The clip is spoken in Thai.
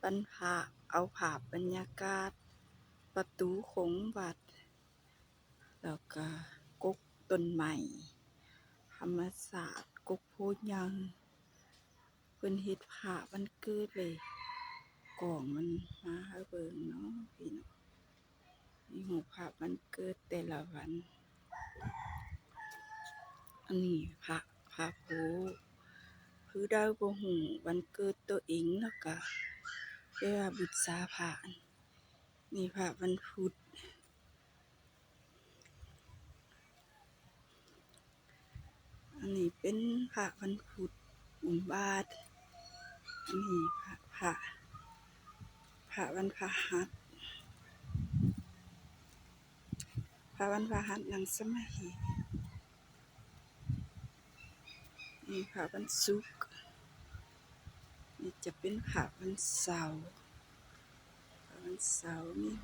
บรรพะเอาภาพบรรยากาศประตูของวัดแล้วก็กกต้นไม้ธรรมศาสตร์กกโพธิ์ยังเพิ่นเฮ็ดภาพวันเกิดเลยกล้องมันมาให้เบิ่งเนาะพี่น้องนี่รูปภาพวันเกิดแต่ละวันอันนี้พระโพคือได้บ่ฮู้วันเกิดตัวเองแล้วก็ได้ว่าบูชาพระนี่พระวันพุธอันนี้เป็นพระวันพุธอุมบาทอันนี้พระวันพฤหัสพระวันพฤหัสนั่งสมาธินี่พระวันศุกร์นี่จะเป็นพระวันเสาร์พระวันเสาร์นี่